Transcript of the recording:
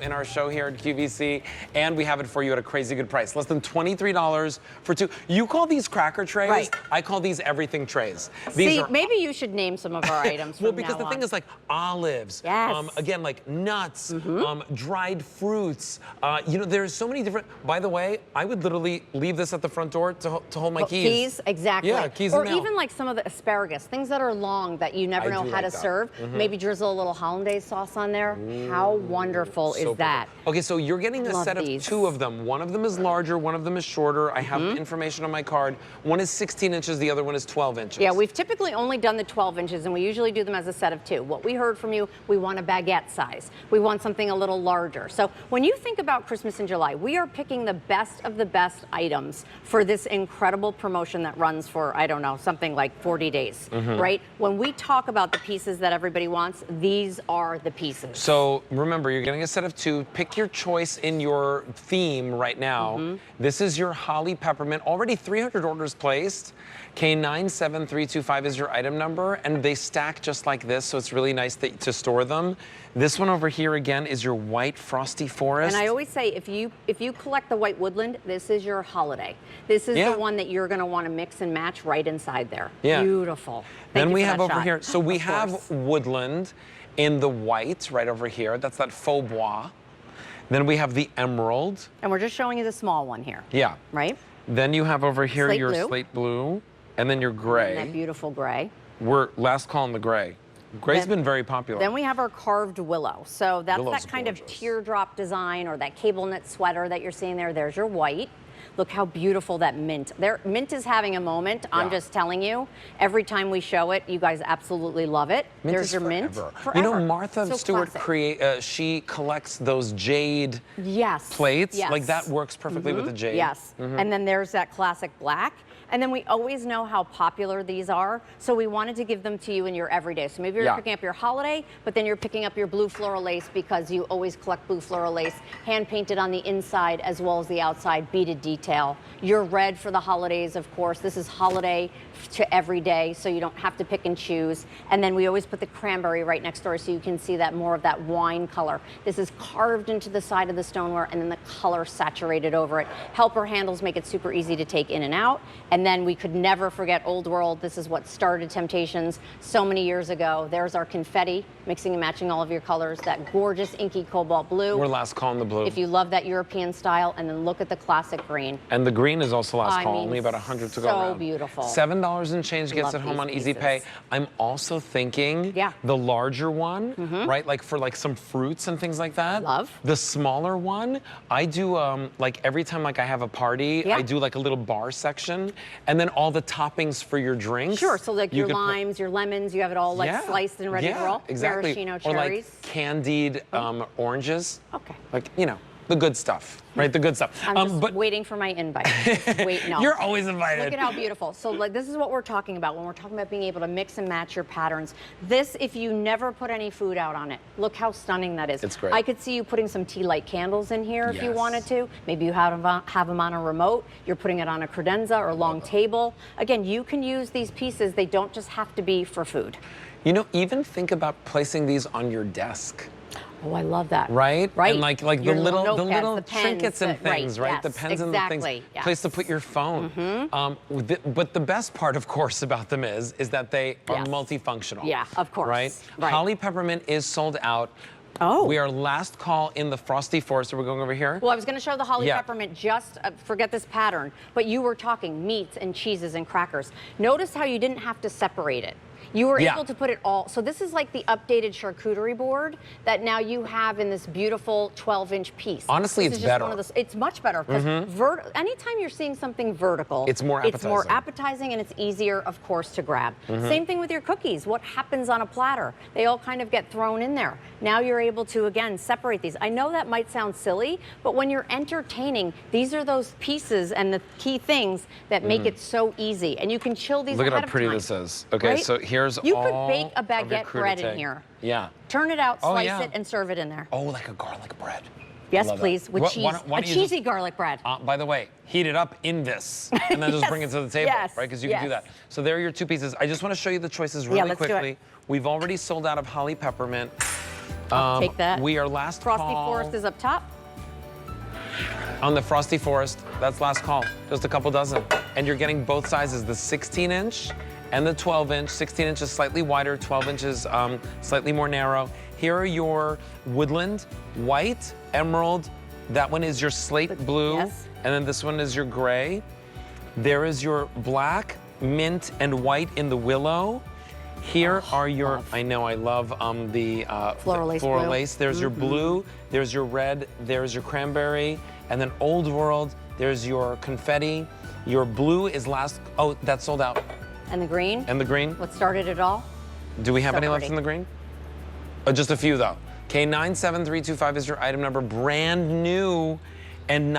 In our show here at QVC, and we have it for you at a crazy good price. Less than $23 for two. You call these cracker trays, right. I call these everything trays. See, maybe you should name some of our items well, from because now the on. thing is like olives, yes. Again, like nuts, dried fruits. You know, there's so many different, by the way, I would literally leave this at the front door to hold my keys. Keys, exactly. Yeah, keys or and mail. even like some of the asparagus, things that are long that you never know how to serve. Maybe drizzle a little hollandaise sauce on there. How wonderful is that? Okay, so you're getting a set of two of them. One of them is larger, one of them is shorter. I have information on my card. One is 16 inches, the other one is 12 inches. Yeah, we've typically only done the 12 inches, and we usually do them as a set of two. What we heard from you, we want a baguette size. We want something a little larger. So when you think about Christmas in July, we are picking the best of the best items for this incredible promotion that runs for, I don't know, something like 40 days, right? When we talk about the pieces that everybody wants, these are the pieces. So remember, you're getting a set of two. Pick your choice in your theme right now. This is your holly peppermint. Already 300 orders placed. K97325 is your item number, and they stack just like this, so it's really nice to store them. This one over here again is your white frosty forest. And I always say, if you collect the white woodland, this is your holiday. This is the one that you're going to want to mix and match right inside there. Yeah. Beautiful. Then we have over here, so we have woodland in the white right over here. That's that faux bois. Then we have the emerald. And we're just showing you the small one here. Yeah. Right? Then you have over here slate your blue. Slate blue. And then your gray. And that beautiful gray. We're last call on the gray. Gray's been very popular. Then we have our carved willow. So that's Willow's that kind gorgeous. of teardrop design, or that cable knit sweater that you're seeing there. There's your white. Look how beautiful that mint. Mint is having a moment. Yeah. I'm just telling you. Every time we show it, you guys absolutely love it. Mint There's your mint. Forever. Forever. You know, Martha Stewart she collects those jade plates. Yes. Like that works perfectly with the jade. Yes. And then there's that classic black. And then we always know how popular these are, so we wanted to give them to you in your everyday. So maybe you're picking up your holiday, but then you're picking up your blue floral lace because you always collect blue floral lace, hand painted on the inside as well as the outside, beaded detail. Your red for the holidays, of course. This is holiday to everyday, so you don't have to pick and choose. And then we always put the cranberry right next door so you can see that more of that wine color. This is carved into the side of the stoneware and then the color saturated over it. Helper handles make it super easy to take in and out. And then we could never forget Old World. This is what started Temp-tations so many years ago. There's our confetti, mixing and matching all of your colors. That gorgeous inky cobalt blue. We're last call on the blue. If you love that European style, and then look at the classic green. And the green is also last call, only about 100 to go around. So beautiful. $7 and change gets it home on Easy Pay. I'm also thinking the larger one, right? Like for like some fruits and things like that. Love. The smaller one, I do like every time like I have a party, I do like a little bar section, and then all the toppings for your drinks. Sure, so like your limes, your lemons, you have it all like sliced and ready to roll. Exactly. Maraschino or cherries. like candied oranges. Okay. Like, you know, the good stuff, right? The good stuff. I'm just waiting for my invite. Wait, no. You're always invited. Look at how beautiful. So like this is what we're talking about when we're talking about being able to mix and match your patterns. This, if you never put any food out on it, look how stunning that is. It's great. I could see you putting some tea light candles in here if you wanted to. Maybe you have them on a remote. You're putting it on a credenza or long table. Again, you can use these pieces. They don't just have to be for food. You know, even think about placing these on your desk. Oh, I love that. Right? Right. And like your the little notepads, trinkets and things, right? Yes, The pens and the things. Place to put your phone. But the best part, of course, about them is that they are multifunctional. Yeah, of course. Right? Holly Peppermint is sold out. Oh. We are last call in the Frosty Forest. Are we going over here? Well, I was going to show the Holly Peppermint, just forget this pattern, but you were talking meats and cheeses and crackers. Notice how you didn't have to separate it. You were able to put it all. So this is like the updated charcuterie board that now you have in this beautiful 12-inch piece. Honestly, it's better. It's much better because anytime you're seeing something vertical, it's more appetizing. It's more appetizing and it's easier, of course, to grab. Same thing with your cookies. What happens on a platter? They all kind of get thrown in there. Now you're able to, again, separate these. I know that might sound silly, but when you're entertaining, these are those pieces and the key things that make it so easy. And you can chill these ahead of time. Look at how pretty this is. Okay, so here's you could bake a baguette bread in here. Yeah. Turn it out, slice it, and serve it in there. Oh, like a garlic bread. Yes, please, with cheese. A cheesy garlic bread. By the way, heat it up in this, and then just bring it to the table, right? Because you can do that. So there are your two pieces. I just want to show you the choices really quickly. Let's do it. We've already sold out of Holly Peppermint. I'll take that. We are last Frosty call. Forest is up top. On the Frosty Forest, that's last call. Just a couple dozen. And you're getting both sizes, the 16-inch and the 12-inch. 16 inches slightly wider, 12 inches slightly more narrow. Here are your woodland, white, emerald. That one is your slate blue. Yes. And then this one is your gray. There is your black, mint, and white in the willow. Here are your, I know, I love the Floral lace floral blue. lace. There's your blue, there's your red, there's your cranberry, and then Old World, there's your confetti. Your blue is last, oh, that's sold out. And the green. And the green? What started it all? Do we have So any left pretty. in the green? Oh, just a few though. K97325 is your item number, brand new, and